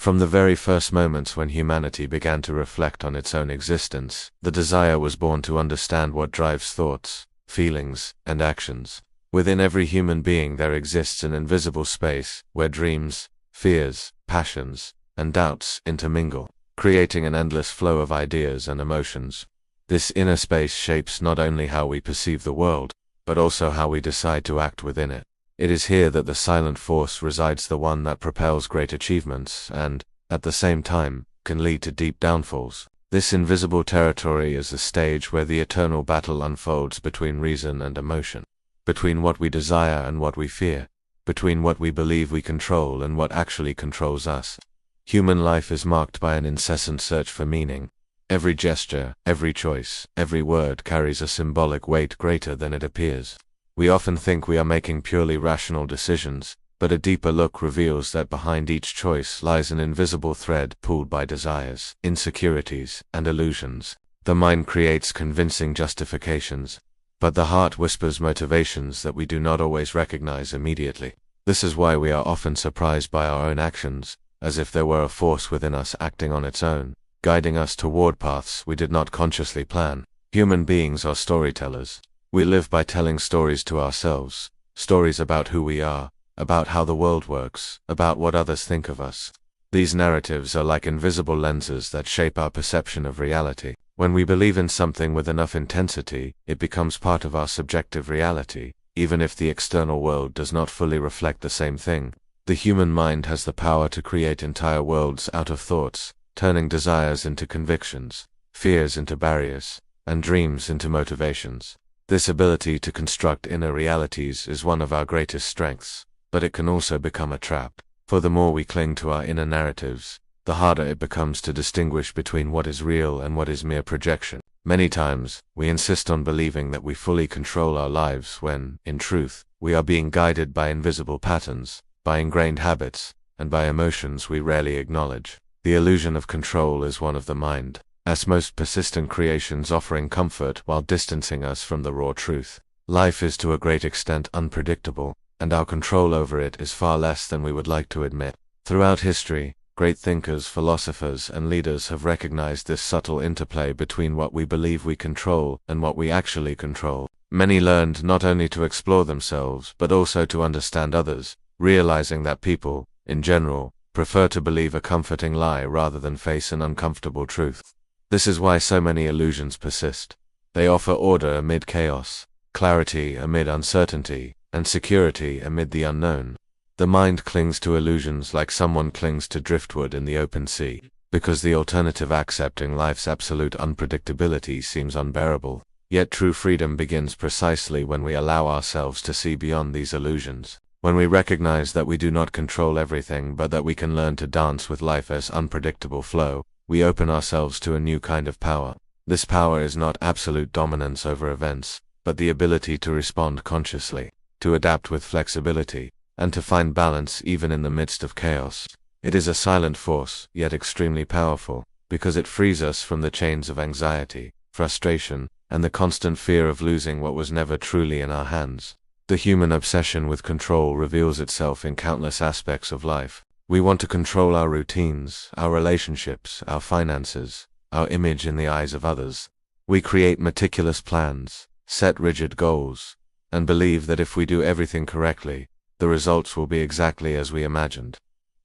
From the very first moments when humanity began to reflect on its own existence, the desire was born to understand what drives thoughts, feelings, and actions. Within every human being there exists an invisible space where dreams, fears, passions, and doubts intermingle, creating an endless flow of ideas and emotions. This inner space shapes not only how we perceive the world, but also how we decide to act within it. It is here that the silent force resides, the one that propels great achievements and, at the same time, can lead to deep downfalls. This invisible territory is the stage where the eternal battle unfolds between reason and emotion, between what we desire and what we fear, between what we believe we control and what actually controls us. Human life is marked by an incessant search for meaning. Every gesture, every choice, every word carries a symbolic weight greater than it appears. We often think we are making purely rational decisions, but a deeper look reveals that behind each choice lies an invisible thread pulled by desires, insecurities, and illusions. The mind creates convincing justifications, but the heart whispers motivations that we do not always recognize immediately. This is why we are often surprised by our own actions, as if there were a force within us acting on its own, guiding us toward paths we did not consciously plan. Human beings are storytellers. We live by telling stories to ourselves, stories about who we are, about how the world works, about what others think of us. These narratives are like invisible lenses that shape our perception of reality. When we believe in something with enough intensity, it becomes part of our subjective reality, even if the external world does not fully reflect the same thing. The human mind has the power to create entire worlds out of thoughts, turning desires into convictions, fears into barriers, and dreams into motivations. This ability to construct inner realities is one of our greatest strengths, but it can also become a trap. For the more we cling to our inner narratives, the harder it becomes to distinguish between what is real and what is mere projection. Many times, we insist on believing that we fully control our lives when, in truth, we are being guided by invisible patterns, by ingrained habits, and by emotions we rarely acknowledge. The illusion of control is one of the mind, as most persistent creations offering comfort while distancing us from the raw truth. Life is to a great extent unpredictable, and our control over it is far less than we would like to admit. Throughout history, great thinkers, philosophers, and leaders have recognized this subtle interplay between what we believe we control and what we actually control. Many learned not only to explore themselves but also to understand others, realizing that people, in general, prefer to believe a comforting lie rather than face an uncomfortable truth. This is why so many illusions persist. They offer order amid chaos, clarity amid uncertainty, and security amid the unknown. The mind clings to illusions like someone clings to driftwood in the open sea, because the alternative, accepting life's absolute unpredictability, seems unbearable. Yet true freedom begins precisely when we allow ourselves to see beyond these illusions. When we recognize that we do not control everything but that we can learn to dance with life as unpredictable flow, we open ourselves to a new kind of power. This power is not absolute dominance over events, but the ability to respond consciously, to adapt with flexibility, and to find balance even in the midst of chaos. It is a silent force, yet extremely powerful, because it frees us from the chains of anxiety, frustration, and the constant fear of losing what was never truly in our hands. The human obsession with control reveals itself in countless aspects of life. We want to control our routines, our relationships, our finances, our image in the eyes of others. We create meticulous plans, set rigid goals, and believe that if we do everything correctly, the results will be exactly as we imagined.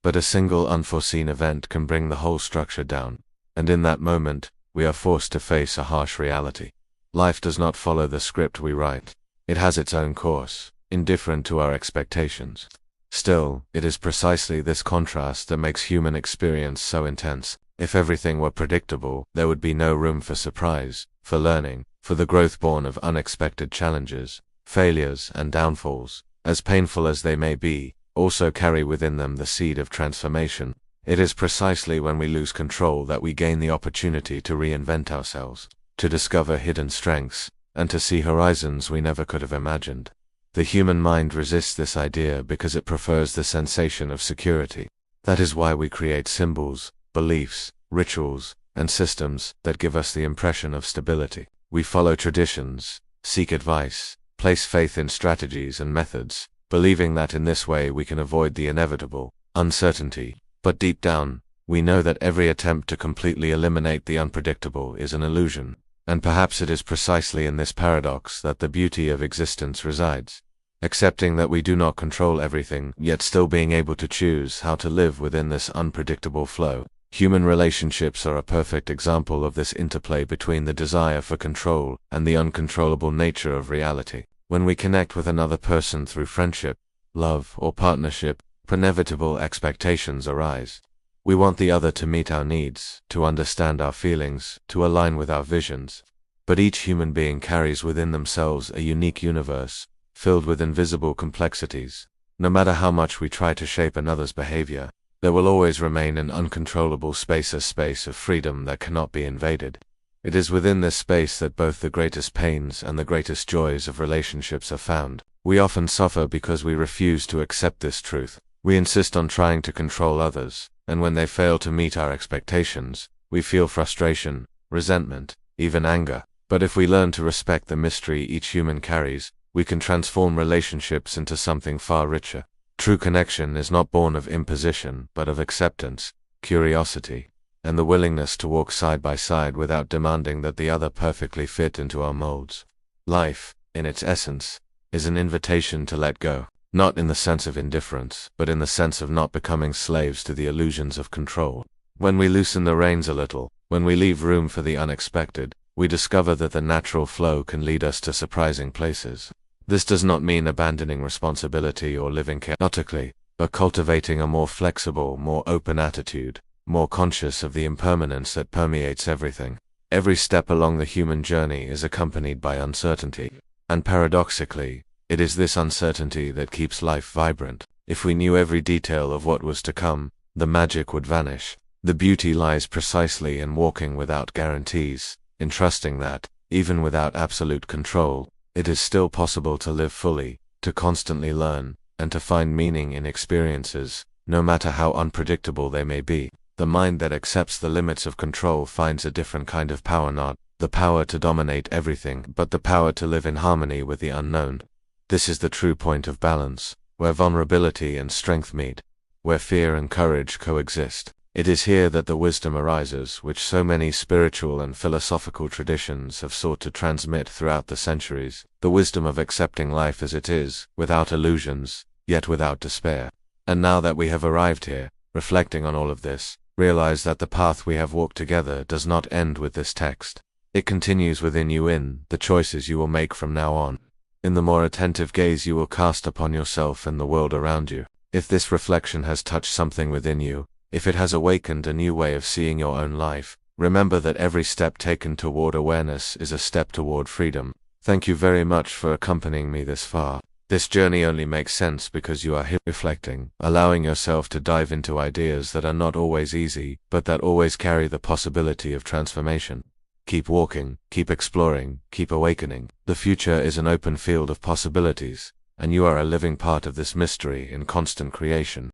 But a single unforeseen event can bring the whole structure down, and in that moment, we are forced to face a harsh reality. Life does not follow the script we write. It has its own course, indifferent to our expectations. Still, it is precisely this contrast that makes human experience so intense. If everything were predictable, there would be no room for surprise, for learning, for the growth born of unexpected challenges. Failures and downfalls, as painful as they may be, also carry within them the seed of transformation. It is precisely when we lose control that we gain the opportunity to reinvent ourselves, to discover hidden strengths, and to see horizons we never could have imagined. The human mind resists this idea because it prefers the sensation of security. That is why we create symbols, beliefs, rituals, and systems that give us the impression of stability. We follow traditions, seek advice, place faith in strategies and methods, believing that in this way we can avoid the inevitable, uncertainty. But deep down, We know that every attempt to completely eliminate the unpredictable is an illusion. And perhaps it is precisely in this paradox that the beauty of existence resides. Accepting that we do not control everything, yet still being able to choose how to live within this unpredictable flow. Human relationships are a perfect example of this interplay between the desire for control and the uncontrollable nature of reality. When we connect with another person through friendship, love, or partnership, inevitable expectations arise. We want the other to meet our needs, to understand our feelings, to align with our visions. But each human being carries within themselves a unique universe, filled with invisible complexities. No matter how much we try to shape another's behavior, there will always remain an uncontrollable space, a space of freedom that cannot be invaded. It is within this space that both the greatest pains and the greatest joys of relationships are found. We often suffer because we refuse to accept this truth. We insist on trying to control others, and when they fail to meet our expectations, we feel frustration, resentment, even anger. But if we learn to respect the mystery each human carries, we can transform relationships into something far richer. True connection is not born of imposition, but of acceptance, curiosity, and the willingness to walk side by side without demanding that the other perfectly fit into our molds. Life, in its essence, is an invitation to let go. Not in the sense of indifference, but in the sense of not becoming slaves to the illusions of control. When we loosen the reins a little, when we leave room for the unexpected, we discover that the natural flow can lead us to surprising places. This does not mean abandoning responsibility or living chaotically, but cultivating a more flexible, more open attitude, more conscious of the impermanence that permeates everything. Every step along the human journey is accompanied by uncertainty, and paradoxically, it is this uncertainty that keeps life vibrant. If we knew every detail of what was to come, the magic would vanish. The beauty lies precisely in walking without guarantees, in trusting that, even without absolute control, it is still possible to live fully, to constantly learn, and to find meaning in experiences, no matter how unpredictable they may be. The mind that accepts the limits of control finds a different kind of power, not the power to dominate everything, but the power to live in harmony with the unknown. This is the true point of balance, where vulnerability and strength meet, where fear and courage coexist. It is here that the wisdom arises, which so many spiritual and philosophical traditions have sought to transmit throughout the centuries, the wisdom of accepting life as it is, without illusions, yet without despair. And now that we have arrived here, reflecting on all of this, realize that the path we have walked together does not end with this text. It continues within you, in the choices you will make from now on, in the more attentive gaze you will cast upon yourself and the world around you. If this reflection has touched something within you, if it has awakened a new way of seeing your own life, remember that every step taken toward awareness is a step toward freedom. Thank you very much for accompanying me this far. This journey only makes sense because you are here reflecting, allowing yourself to dive into ideas that are not always easy, but that always carry the possibility of transformation. Keep walking, keep exploring, keep awakening. The future is an open field of possibilities, and you are a living part of this mystery in constant creation.